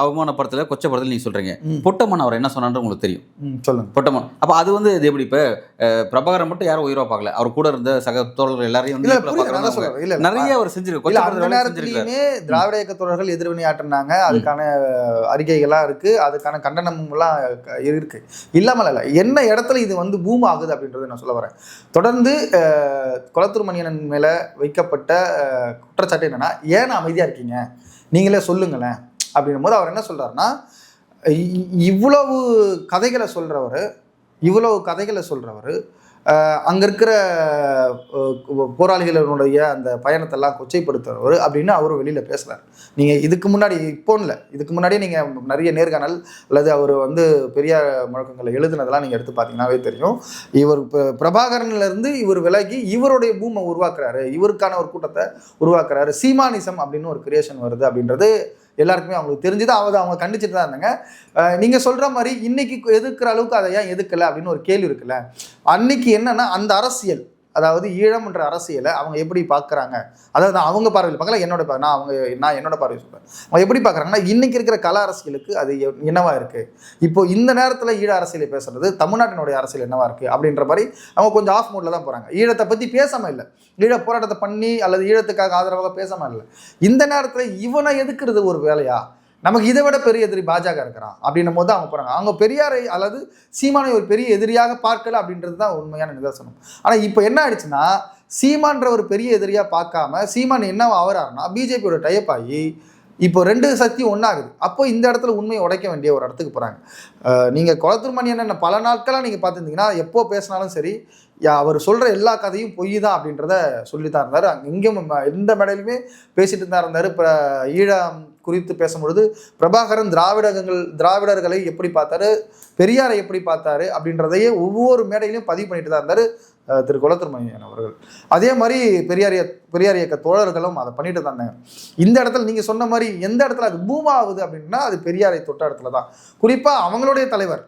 அவமானப்படுத்தல கொச்சப்படுத்தல நீங்க சொல்றீங்க. பொட்டம்மன் அவர் என்ன சொன்னான்னு உங்களுக்கு தெரியும். சொல்லுங்க. பொட்டம்மன் அப்ப அது வந்து இது எப்படி இப்ப பிரபாகரன் மட்டும் யாரும் உயிரா பார்க்கல, அவர் கூட இருந்த சக தோழர்கள் எல்லாரையும் நிறைய அவர் செஞ்சிருக்காரு. அந்த நேரத்திலயுமே திராவிட இயக்க தோழர்கள் எதிர்வினையாற்றினாங்க. அதுக்கான அறிக்கைகள்லாம் இருக்கு, அதுக்கான கண்டனமும் எல்லாம் இருக்கு, இல்லாமல் இல்லை. என்ன இடத்துல இது வந்து பூம் ஆகுது அப்படின்றது நான் சொல்ல வரேன். தொடர்ந்து கொளத்தூர் மணியன் மேல வைக்கப்பட்ட குற்றச்சாட்டு என்னன்னா, ஏன் அமைதியா இருக்கீங்க, நீங்களே சொல்லுங்களேன் அப்படின்னும் போது அவர் என்ன சொல்றாருன்னா, இவ்வளவு கதைகளை சொல்றவர் அங்கே இருக்கிற போராளிகளுடைய அந்த பயணத்தெல்லாம் கொச்சைப்படுத்துறவர் அப்படின்னு அவரும் வெளியில் பேசுகிறார். நீங்கள் இதுக்கு முன்னாடி இதுக்கு முன்னாடியே நீங்கள் நிறைய நேர்காணல் அல்லது அவர் வந்து பெரியார் முழக்கங்களை எழுதுனதெல்லாம் நீங்கள் எடுத்து பார்த்தீங்கன்னாவே தெரியும். இவர் பிரபாகரன்லேருந்து இவர் விலகி இவருடைய பூமை உருவாக்குறாரு, இவருக்கான ஒரு கூட்டத்தை உருவாக்குறாரு, சீமானிசம் அப்படின்னு ஒரு கிரியேஷன் வருது அப்படின்றது எல்லாருக்குமே அவங்களுக்கு தெரிஞ்சுது. அவங்க கண்டிச்சுட்டு தான் இருந்தாங்க. நீங்கள் சொல்கிற மாதிரி இன்னைக்கு எதிர்க்கிற அளவுக்கு அதை ஏன் எதுக்கலை அப்படின்னு ஒரு கேள்வி இருக்குல்ல. அன்னைக்கு என்னன்னா அந்த அரசியல், அதாவது ஈழம்ன்ற அரசியலை அவங்க எப்படி பார்க்குறாங்க, அதாவது நான் அவங்க பார்வையில் பார்க்கல, நான் என்னோட பார்வையில் சொல்கிறேன். அவங்க எப்படி பார்க்குறாங்கன்னா, இன்னைக்கு இருக்கிற கல அரசியலுக்கு அது என்னவா இருக்குது, இப்போ இந்த நேரத்தில் ஈழ அரசியலை பேசுறது தமிழ்நாட்டினுடைய அரசியல் என்னவா இருக்குது அப்படின்ற மாதிரி அவங்க கொஞ்சம் ஆஃப் மோடில் தான் போகிறாங்க. ஈழத்தை பற்றி பேசாமல் இல்லை, ஈழ போராட்டத்தை பண்ணி அல்லது ஈழத்துக்காக ஆதரவாக பேசாமல் இல்லை. இந்த நேரத்தில் இவனை எதுக்குறது ஒரு வேலையா, நமக்கு இதை விட பெரிய எதிரி பாஜக இருக்கிறான் அப்படின்னும் போது அவங்க போகிறாங்க. அவங்க பெரியாரை அல்லது சீமானை ஒரு பெரிய எதிரியாக பார்க்கல அப்படின்றது தான் உண்மையான நிதர்சனம். ஆனால் இப்போ என்ன ஆயிடுச்சுன்னா, சீமான்ற ஒரு பெரிய எதிரியாக பார்க்காம சீமான் என்ன ஆகிறாருன்னா, பிஜேபியோட டைப் ஆகி இப்போ 2 சக்தி ஒன்றாகுது. அப்போ இந்த இடத்துல உண்மையை உடைக்க வேண்டிய ஒரு இடத்துக்கு போகிறாங்க. நீங்கள் கொளத்தூர் மணியன் பல நாட்களாக நீங்கள் பார்த்துருந்தீங்கன்னா, எப்போ பேசினாலும் சரி அவர் சொல்கிற எல்லா கதையும் பொய் தான் அப்படின்றத சொல்லித்தான் இருந்தார். இங்கேயும் எந்த மேடையிலுமே பேசிட்டு தான் இருந்தார். இப்போ ஈழம் குறித்து பேசும்பொழுது பிரபாகரன் திராவிடர்களை எப்படி பார்த்தாரு, பெரியாரை எப்படி பார்த்தாரு அப்படின்றதையே ஒவ்வொரு மேடையிலையும் பதிவு பண்ணிட்டு தான் இருந்தார் திரு கொளத்தூர் மணியன் அவர்கள். அதே மாதிரி பெரியார் இயக்க தோழர்களும் அதை பண்ணிட்டு தான் இருந்தாங்க. இந்த இடத்துல நீங்கள் சொன்ன மாதிரி எந்த இடத்துல அது பூம் ஆகுது அப்படின்னா, அது பெரியாரை தொட்ட இடத்துல தான். குறிப்பாக அவங்களுடைய தலைவர்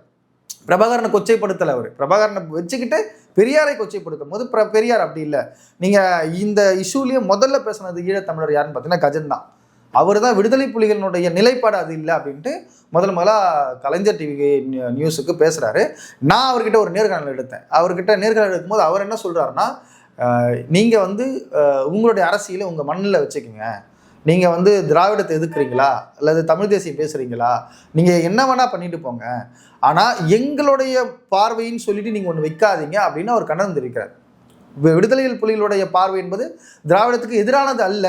பிரபாகரனை கொச்சைப்படுத்தலை. அவர் பிரபாகரனை வச்சுக்கிட்டு பெரியாரை கொச்சைப்படுத்தும் போது பெரியார் அப்படி இல்லை. நீங்கள் இந்த இஷ்யூலேயே முதல்ல பேசுனது ஈழத்தமிழர் யாருன்னு பார்த்தீங்கன்னா கஜன் தான். அவர் தான் விடுதலை புலிகளினுடைய நிலைப்பாடு அது இல்லை அப்படின்ட்டு முதலாக கலைஞர் டிவி நியூஸுக்கு பேசுகிறாரு. நான் அவர்கிட்ட ஒரு நேர்காணல் எடுத்தேன். அவர்கிட்ட நேர்காணல் எடுக்கும்போது அவர் என்ன சொல்கிறாருன்னா, நீங்கள் வந்து உங்களுடைய அரசியலை உங்கள் மண்ணில் வச்சுக்கோங்க, நீங்கள் வந்து திராவிடத்தை எதிர்க்கிறீங்களா அல்லது தமிழ் தேசியம் பேசுகிறீங்களா, நீங்கள் என்ன வேணால் பண்ணிட்டு போங்க, ஆனால் எங்களுடைய பார்வைன்னு சொல்லிட்டு நீங்கள் ஒன்று வைக்காதீங்க அப்படின்னு அவர் கண்டனம் தெரிவிக்கிறார். விடுதலைகள் புலிகளுடைய பார்வை என்பது திராவிடத்துக்கு எதிரானது அல்ல,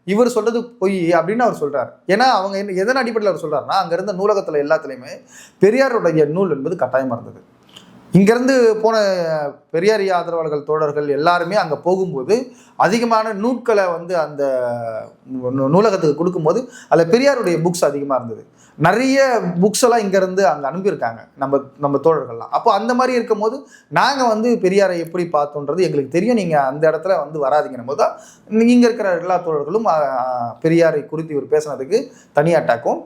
இவர் சொல்றது பொய் அப்படின்னு அவர் சொல்றாரு. ஏன்னா அவங்க எதன் அடிப்படையில் அவர் சொல்றாருன்னா, அங்க இருந்த நூலகத்துல எல்லாத்துலயுமே பெரியாருடைய நூல் என்பது கட்டாயமா இருந்தது. இங்கிருந்து போன பெரியார் ஆதரவாளர்கள் தோழர்கள் எல்லாருமே அங்கே போகும்போது அதிகமான நூட்களை வந்து அந்த நூலகத்துக்கு கொடுக்கும்போது அதில் பெரியாருடைய புக்ஸ் அதிகமாக இருந்தது. நிறைய புக்ஸ் எல்லாம் இங்கேருந்து அங்கே அனுப்பியிருக்காங்க நம்ம தோழர்கள்லாம். அப்போ அந்த மாதிரி இருக்கும் போது நாங்கள் வந்து பெரியாரை எப்படி பார்த்தோன்றது எங்களுக்கு தெரியும், நீங்கள் அந்த இடத்துல வந்து வராதிங்கன்னும் போது தான் இங்கே இருக்கிற எல்லா தோழர்களும் பெரியாரை குறித்து இவர் பேசுனதுக்கு தனி அட்டாக்கும்,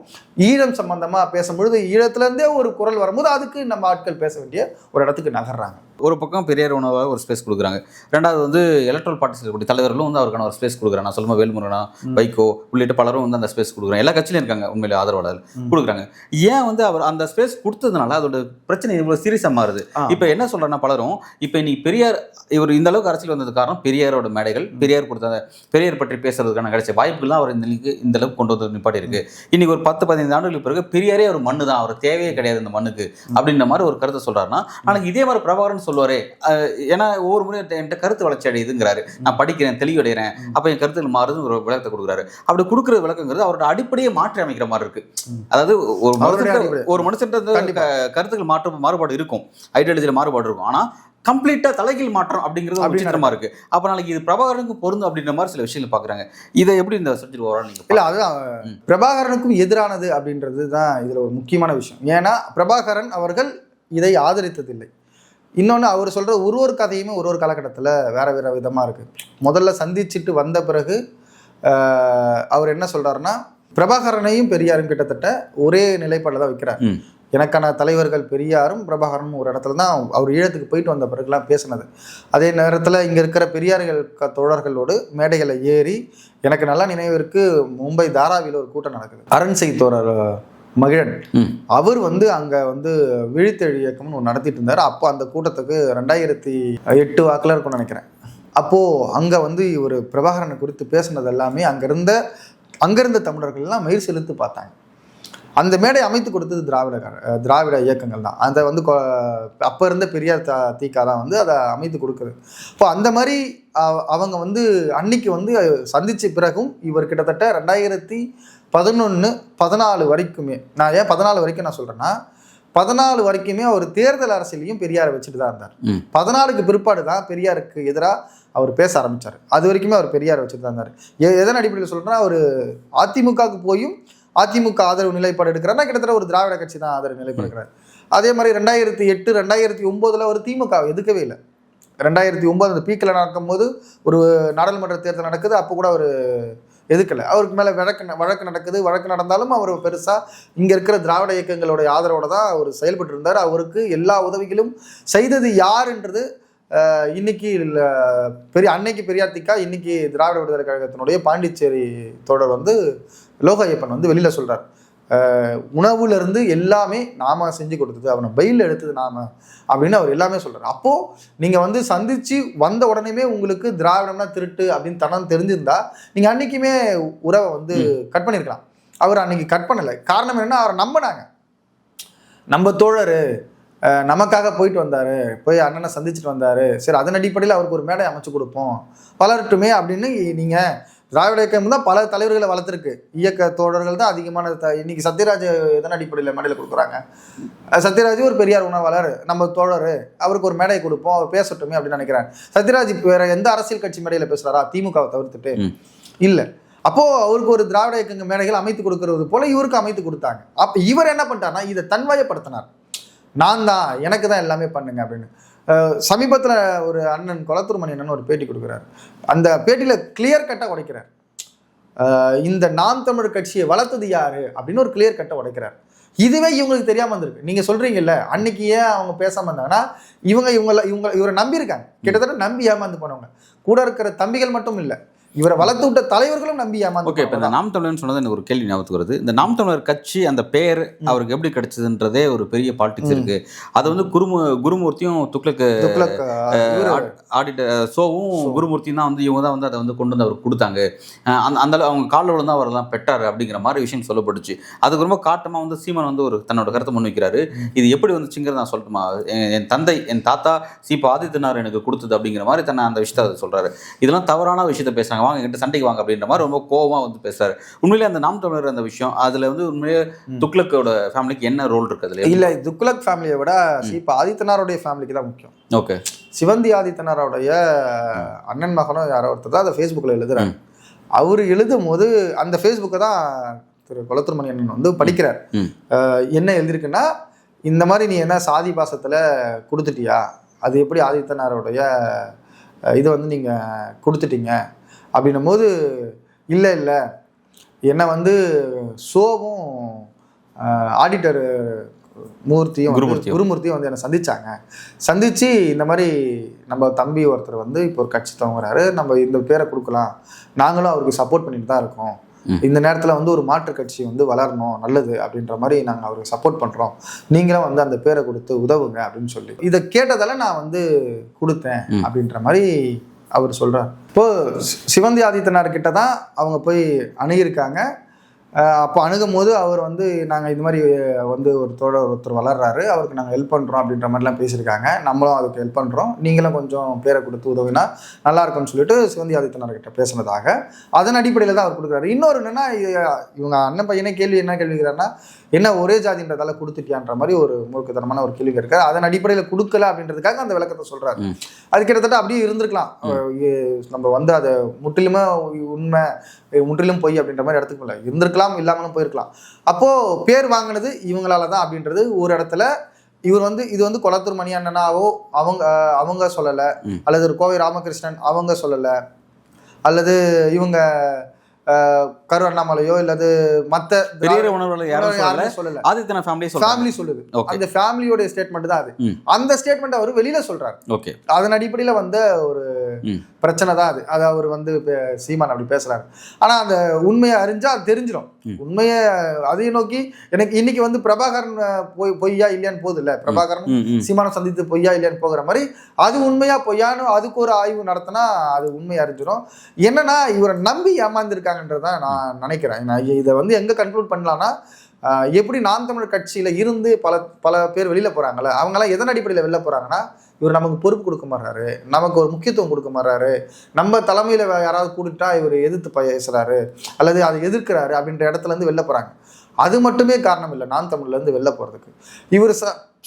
ஈழம் சம்பந்தமாக பேசும்பொழுது ஈழத்துலேருந்தே ஒரு குரல் வரும்போது அதுக்கு நம்ம ஆட்கள் பேச வேண்டிய ஒரு இடத்துக்கு நகர்றாங்க. ஒரு பக்கம் பெரியார் உணவாக ஒரு ஸ்பேஸ் கொடுக்குறாங்க, ரெண்டாவது வந்து எலக்ட்ரல் பார்ட்டிஸில் இருக்கக்கூடிய தலைவர்களும் வந்து அவருக்கான ஒரு ஸ்பேஸ் கொடுக்குறாங்க. நான் சொல்லுமா வேல்முருகனா, வைகோ உள்ளிட்ட பலரும் வந்து அந்த ஸ்பேஸ் கொடுக்குறாங்க. எல்லா கட்சியிலும் இருக்காங்க உண்மையிலே ஆதரவாளர் கொடுக்குறாங்க. ஏன் வந்து அவர் அந்த ஸ்பேஸ் கொடுத்ததுனால அதோட பிரச்சனை இவ்வளோ சீரியஸாக மாறுது. இப்போ என்ன சொல்கிறேன்னா, பலரும் இப்போ இன்னைக்கு பெரியார் இவர் இந்த அளவுக்கு அரசியல் வந்தது காரணம் பெரியாரோட மேடைகள், பெரியார் கொடுத்த பெரியார் பற்றி பேசுறதுக்கான கிடைச்ச வாய்ப்புகள்லாம் அவர் இந்த அளவுக்கு கொண்டு வந்து நிப்பாட்டி இருக்கு. இன்னைக்கு ஒரு 10-15 ஆண்டுகளுக்கு பிறகு பெரியாரே ஒரு மண்ணு தான், அவர் தேவையே கிடையாது இந்த மண்ணுக்கு அப்படின்ற மாதிரி ஒரு கருத்தை சொல்றாருன்னா, ஆனால் இதே மாதிரி பிரபாகரன் சொல்லுவாரு, ஏன்னா ஒவ்வொரு முறையும் என்கிட்ட கருத்து வளர்ச்சி அடையுதுங்கிறாரு, நான் படிக்கிறேன் தெளிவடைகிறேன், அப்போ என் கருத்துக்கள் மாறுதுன்னு ஒரு விளக்கத்தை கொடுக்குறாரு. அப்படி கொடுக்குற விளக்கங்கிறது அவரோட அடிப்படையை மாற்றி அமைக்கிற மாதிரி இருக்கு. அதாவது ஒரு மனுஷன் கருத்துக்கள் மாறுபாடு இருக்கும், ஐடியாலஜியில் மாறுபாடு இருக்கும், ஆனால் கம்ப்ளீட்டா தலைகீழ் மாற்றம் அப்படிங்கிறது விசித்திரமா இருக்கு. அப்ப நாளைக்கு இது பிரபாகரனுக்கு பொருந்தும் அப்படின்ற மாதிரி சில விஷயங்கள் பாக்குறாங்க. இதை எப்படி இந்த சப்ஜெக்ட் வர நீங்க இல்ல, அதுதான் பிரபாகரனுக்கும் எதிரானது அப்படின்றது தான் இதுல ஒரு முக்கியமான விஷயம். ஏன்னா பிரபாகரன் அவர்கள் இதை ஆதரித்ததில்லை. இன்னொன்று, அவர் சொல்ற ஒரு கதையுமே ஒரு காலகட்டத்தில் வேற விதமா இருக்கு. முதல்ல சந்திச்சுட்டு வந்த பிறகு அவர் என்ன சொல்றாருன்னா, பிரபாகரனையும் பெரியாரும் கிட்டத்தட்ட ஒரே நிலைப்பாடில் தான் வைக்கிறார். எனக்கான தலைவர்கள் பெரியாரும் பிரபாகரனும் ஒரு இடத்துல தான் அவர் ஈழத்துக்கு போயிட்டு வந்த பிறகுலாம் பேசினது. அதே நேரத்தில் இங்கே இருக்கிற பெரியார்கள் தோழர்களோடு மேடைகளை ஏறி எனக்கு நல்லா நினைவு இருக்குது, மும்பை தாராவியில் ஒரு கூட்டம் நடக்குது. அரண்சை தோழர் மகிழன் அவர் வந்து அங்கே வந்து விழித்தெழு இயக்கம்னு ஒன்று நடத்திட்டு இருந்தார். அப்போ அந்த கூட்டத்துக்கு 2008 வாக்கில் இருக்கும்னு நினைக்கிறேன். அப்போது அங்கே வந்து ஒரு பிரபாகரனை குறித்து பேசுனது எல்லாமே அங்கிருந்த தமிழர்கள்லாம் மயிர் செலுத்து பார்த்தாங்க. அந்த மேடை அமைத்து கொடுத்தது திராவிட இயக்கங்கள் தான். அதை வந்து அப்போ இருந்த பெரியார் திக தான் வந்து அதை அமைத்து கொடுக்குது. இப்போ அந்த மாதிரி அவங்க வந்து அன்னைக்கு வந்து சந்தித்த பிறகும் இவர் கிட்டத்தட்ட 2011, 14 வரைக்குமே, நான் ஏன் 14 வரைக்கும் நான் சொல்கிறேன்னா, 14 வரைக்குமே அவர் தேர்தல் அரசியலையும் பெரியாரை வச்சுட்டு தான் இருந்தார். 14க்கு பிற்பாடு தான் பெரியாருக்கு எதிராக அவர் பேச ஆரம்பித்தார். அது வரைக்குமே அவர் பெரியாரை வச்சுட்டு தான் இருந்தார். எதன் அடிப்படையில் சொல்கிறேன்னா, அவர் அதிமுகவுக்கு போயும் அதிமுக ஆதரவு நிலைப்பாடு எடுக்கிறாருன்னா கிட்டத்தட்ட ஒரு திராவிட கட்சி தான் ஆதரவு நிலைப்பாடு எடுக்கிறார். அதே மாதிரி 2008, 2009 ஒரு திமுக எதுக்கவே இல்லை. 2009 அந்த பீக்கில் நடக்கும்போது ஒரு நாடாளுமன்ற தேர்தல் நடக்குது, அப்போ கூட அவர் எதுக்கலை. அவருக்கு மேலே வழக்கு நடக்குது. வழக்கு நடந்தாலும் அவர் பெருசாக இங்கே இருக்கிற திராவிட இயக்கங்களுடைய ஆதரவோடு தான் அவர் செயல்பட்டு இருந்தார். அவருக்கு எல்லா உதவிகளும் செய்தது யாருன்றது இன்னைக்கு அன்னைக்கு பெரியார் திகா, இன்னைக்கு திராவிட விடுதலை கழகத்தினுடைய பாண்டிச்சேரி தோழர் வந்து லோக ஐயப்பன் வந்து வெளியில் சொல்கிறார், உணவுலேருந்து எல்லாமே நாம செஞ்சு கொடுத்தது, அவனை பயில் எடுத்தது நாம அப்படின்னு அவர் எல்லாமே சொல்கிறார். அப்போது நீங்கள் வந்து சந்தித்து வந்த உடனேமே உங்களுக்கு திராவிடம்னா திருட்டு அப்படின்னு தனம் தெரிஞ்சிருந்தா நீங்கள் அன்றைக்குமே உறவை வந்து கட் பண்ணியிருக்கலாம். அவர் அன்றைக்கி கட் பண்ணலை. காரணம் என்னென்னா, அவரை நம்பினாங்க. நம்ம தோழர் நமக்காக போயிட்டு வந்தார், போய் அண்ணனை சந்திச்சுட்டு வந்தார், சரி அதன் அடிப்படையில் அவருக்கு ஒரு மேடை அமைச்சு கொடுப்போம், வளரட்டுமே அப்படின்னு. நீங்கள் திராவிட இயக்கம் தான் பல தலைவர்களை வளர்த்துருக்கு. இயக்க தோழர்கள் தான் அதிகமான இன்னைக்கு சத்யராஜ் எதன் அடிப்படையில் மேடையில் கொடுக்குறாங்க. சத்யராஜ் ஒரு பெரியார் உணவாளர், நம்ம தோழர், அவருக்கு ஒரு மேடையை கொடுப்போம், அவர் பேசட்டுமே அப்படின்னு நினைக்கிறாங்க. சத்யராஜ் வேற எந்த அரசியல் கட்சி மேடையில் பேசுகிறாரா? திமுகவை தவிர்த்துட்டு இல்லை. அப்போது அவருக்கு ஒரு திராவிட இயக்கங்க மேடைகள் அமைத்து கொடுக்கறது போல இவருக்கு அமைத்து கொடுத்தாங்க. அப்போ இவர் என்ன பண்ணிட்டார்னா, இதை தன்வயப்படுத்தினார். நான் தான், எனக்கு தான் எல்லாமே பண்ணுங்க அப்படின்னு. சமீபத்தில் ஒரு அண்ணன் கொளத்தூர் மணி அண்ணன் ஒரு பேட்டி கொடுக்குறாரு. அந்த பேட்டியில் கிளியர் கட்டாக உடைக்கிறார், இந்த நாம் தமிழர் கட்சியை வளர்த்தது யாரு அப்படின்னு ஒரு கிளியர் கட்டை உடைக்கிறார். இதுவே இவங்களுக்கு தெரியாமல் இருந்திருக்கு. நீங்கள் சொல்கிறீங்கல்ல, அன்னைக்கு ஏன் அவங்க பேசாமல் இருந்தாங்கன்னா, இவரை நம்பியிருக்காங்க. கிட்டத்தட்ட நம்பி ஏமாந்து போனவங்க கூட இருக்கிற தம்பிகள் மட்டும் இல்லை, இவரை வளர்த்து விட்ட தலைவர்களும் நம்பி ஏமாந்து. ஓகே, இப்போ இந்த நாம் தமிழர்னு சொன்னது எனக்கு ஒரு கேள்வி ஞாபகத்துக்கு வருது. இந்த நாம் தமிழர் கட்சி அந்த பெயர் அவருக்கு எப்படி கிடைச்சதுன்றதே ஒரு பெரிய பாலிடிக்ஸ் இருக்கு. அது வந்து குருமூர்த்தியும் துக்ளக் ஆடிட்டர் சோவும் குருமூர்த்தியும் தான் வந்து இவங்க தான் வந்து அதை வந்து கொண்டு வந்து அவருக்கு கொடுத்தாங்க. அந்த அவங்க காலில் விழுந்து அவரெல்லாம் பெற்றார் அப்படிங்கிற மாதிரி விஷயம் சொல்லப்பட்டுச்சு. அதுக்கு ரொம்ப காட்டமாக வந்து சீமான் வந்து ஒரு தன்னோட கருத்தை முன் வைக்கிறாரு. இது எப்படி வந்துச்சுங்கிறத நான் சொல்லட்டுமா? என் தந்தை, என் தாத்தா சீபா ஆதித்தனார் எனக்கு கொடுத்தது அப்படிங்கிற மாதிரி தன்னை அந்த விஷயத்தை சொல்றாரு. இதெல்லாம் தவறான விஷயத்த பேசுறாங்க, வாங்க என்கிட்ட சண்டைக்கு வாங்க அப்படின்ற மாதிரி ரொம்ப கோபமா வந்து பேசுறாரு. உண்மையிலே அந்த நாம் தமிழர் அந்த விஷயம் அதுல வந்து உண்மையிலே துக்ளக்கோட ஃபேமிலிக்கு என்ன ரோல் இருக்கு அதுல? இல்ல, துக்ளக் ஃபேமிலியை விட சீபா ஆதித்தனாருடைய ஃபேமிலிக்கு தான் முக்கியம். ஓகே, சிவந்தி ஆதித்தனாரோடைய அண்ணன் மகனும் யாரோ ஒருத்தர் தான் அதை ஃபேஸ்புக்கில் எழுதுறாரு. அவர் எழுதும் போது அந்த ஃபேஸ்புக்கை தான் திரு கொளத்தூர் மணி அண்ணன் வந்து படிக்கிறார். என்ன எழுதியிருக்குன்னா, இந்த மாதிரி நீ என்ன சாதி பாசத்தில் கொடுத்துட்டியா, அது எப்படி ஆதித்தனாரோடைய இதை வந்து நீங்கள் கொடுத்துட்டீங்க அப்படின்னும் போது, இல்லை என்னை வந்து சோவும் ஆடிட்டர் குருமூர்த்தியும் வந்து என்னை சந்திச்சு இந்த மாதிரி நம்ம தம்பி ஒருத்தர் வந்து இப்போ ஒரு கட்சி துவங்குறாரு, நம்ம இந்த பேரை கொடுக்கலாம், நாங்களும் அவருக்கு சப்போர்ட் பண்ணிட்டு தான் இருக்கோம், இந்த நேரத்தில் வந்து ஒரு மாற்று கட்சி வந்து வளரணும், நல்லது அப்படின்ற மாதிரி நாங்கள் அவருக்கு சப்போர்ட் பண்ணுறோம், நீங்களும் வந்து அந்த பேரை கொடுத்து உதவுங்க அப்படின்னு சொல்லி இதை கேட்டதால நான் வந்து கொடுத்தேன் அப்படின்ற மாதிரி அவர் சொல்கிறார். இப்போது சிவந்தி ஆதித்தனார் கிட்ட தான் அவங்க போய் அணுகியிருக்காங்க. அப்போ அணுகும் போது அவர் வந்து நாங்கள் இது மாதிரி வந்து ஒருத்தர் வளர்றாரு, அவருக்கு நாங்கள் ஹெல்ப் பண்ணுறோம் அப்படின்ற மாதிரிலாம் பேசியிருக்காங்க, நம்மளும் அதுக்கு ஹெல்ப் பண்ணுறோம், நீங்களும் கொஞ்சம் பேரை கொடுத்து உதவினா நல்லா இருக்கும்னு சொல்லிட்டு சிவந்தி ஆதித்தனார்கிட்ட பேசினதாக அதன் அடிப்படையில் தான் அவர் கொடுக்குறாரு. இன்னொரு என்னென்னா, இவங்க அண்ணன் பையனே என்ன கேள்விக்கிறாருன்னா, என்ன ஒரே ஜாதின்றதால கொடுத்துட்டியான்ற மாதிரி ஒரு மூர்க்கத்தனமான ஒரு கேள்வி இருக்காரு. அதன் அடிப்படையில் கொடுக்கல அப்படின்றதுக்காக அந்த விளக்கத்தை சொல்கிறாரு. அது கிட்டத்தட்ட அப்படியே இருந்திருக்கலாம், நம்ம வந்து அதை முற்றிலும் பொய் அப்படின்ற மாதிரி இடத்துக்கு இருந்திருக்கலாம், இல்லாமலும் போயிருக்கலாம். அப்போது பேர் வாங்கினது இவங்களால தான் அப்படின்றது ஒரு இடத்துல இது வந்து கொளத்தூர் மணி அண்ணனாவோ அவங்க சொல்லலை, அல்லது ஒரு கோவை ராமகிருஷ்ணன் அவங்க சொல்லலை, அல்லது இவங்க கரு அண்ணாமலையோ இல்லது மற்ற பெரிய உணர்வுகளை யாருமே சொல்லல, ஆதித்யனா ஃபேமிலி சொல்லுது. அந்த ஃபேமிலியோட ஸ்டேட்மெண்ட் தான் அது. அந்த ஸ்டேட்மெண்ட் அவர் வெளியில சொல்றாரு. ஓகே, அதன் அடிப்படையில் வந்த ஒரு பிரச்சனை தான் அது. அது அவர் வந்து சீமான் அப்படி பேசுறாரு. ஆனா அந்த உண்மையை அறிஞ்சா அது தெரிஞ்சிடும். உண்மையை அதை நோக்கி எனக்கு இன்னைக்கு வந்து பிரபாகரன் பொய்யா இல்லையான்னு போகுது இல்ல, பிரபாகரன் சீமானம் சந்தித்து பொய்யா இல்லையான்னு போகிற மாதிரி அது உண்மையா பொய்யான்னு அதுக்கு ஒரு ஆய்வு நடத்தினா அது உண்மையை அறிஞ்சிடும். என்னன்னா இவரை நம்பி ஏமாந்துருக்காங்கன்றதான் நான் நினைக்கிறேன். இதை வந்து எங்க கன்க்ளூட் பண்ணலாம்னா, எப்படி நாம் தமிழர் கட்சியில இருந்து பல பேர் வெளியில போறாங்கல்ல, அவங்கெல்லாம் எதன் அடிப்படையில் வெளில போறாங்கன்னா, இவர் நமக்கு பொறுப்பு கொடுக்க மாட்டாரு, நமக்கு ஒரு முக்கியத்துவம் கொடுக்க மாட்டாரு, நம்ம தலைமையில யாராவது கூப்பிட்டா இவர் எதிர்த்து பேசுறாரு அல்லது அதை எதிர்க்கிறாரு அப்படின்ற இடத்துல இருந்து வெளில போறாங்க. அது மட்டுமே காரணம் இல்லை நாம் தமிழ்ல இருந்து வெளில போறதுக்கு. இவர்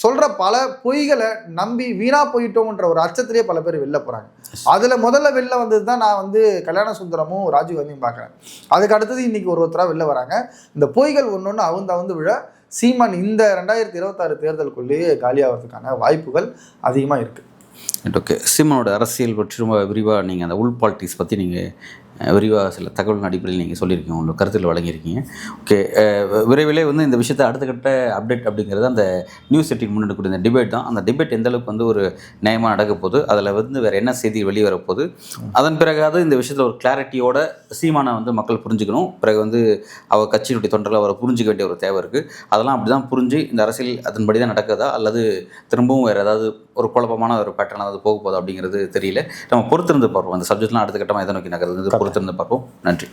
சொல்ற பல பொய்களை நம்பி வீணா போயிட்டோம்ன்ற ஒரு அச்சத்திலேயே பல பேர் வெளில போறாங்க. அதுல முதல்ல வெளில வந்தது தான் நான் வந்து கல்யாண சுந்தரமும் ராஜீவ் காந்தியும் பார்க்குறேன். அதுக்கு அடுத்தது இன்னைக்கு ஒருத்தராக வெளில வராங்க. இந்த பொய்கள் ஒன்று அவுந்து விழ சீமான் இந்த 2026 தேர்தலுக்குள்ளேயே காலியாகிறதுக்கான வாய்ப்புகள் அதிகமாக இருக்கு. ஓகே, சீமானோட அரசியல் பற்றி ரொம்ப விரிவாக நீங்கள் அந்த உள் பாலிட்டிக்ஸ் பற்றி நீங்கள் விரிவாக சில தகவல் அடிப்படையில் நீங்கள் சொல்லியிருக்கீங்க, உங்களுக்கு கருத்தில் வழங்கியிருக்கீங்க. ஓகே, விரைவிலே வந்து இந்த விஷயத்தை அடுத்த கட்ட அப்டேட் அப்படிங்கிறது அந்த நியூஸ் 18 முன்னெடுக்கக்கூடிய இந்த டிபேட் தான். அந்த டிபேட் எந்த அளவுக்கு வந்து ஒரு நியாயமாக நடக்க போகுது, அதில் வந்து வேறு என்ன செய்தி வெளிவரப்போகுது, அதன் பிறகாவது இந்த விஷயத்தில் ஒரு கிளாரிட்டியோட சீமானை வந்து மக்கள் புரிஞ்சுக்கணும். பிறகு வந்து அவர் கட்சியினுடைய தொண்டர்கள் அவரை புரிஞ்சிக்க வேண்டிய ஒரு தேவை இருக்குது. அதெல்லாம் அப்படி தான் புரிஞ்சு இந்த அரசியல் அதன்படி தான் நடக்குதா அல்லது திரும்பவும் வேறு ஏதாவது ஒரு குழப்பமான ஒரு பேட்டர்னாக அது போக போகுது அப்படிங்கிறது தெரியல. நம்ம பொறுத்திருந்து பார்ப்போம். அந்த சப்ஜெக்ட்லாம் அடுத்த கட்டமாக எதை நோக்கி நகர்ந்து பொறுத்திருந்து பார்ப்போம். நன்றி.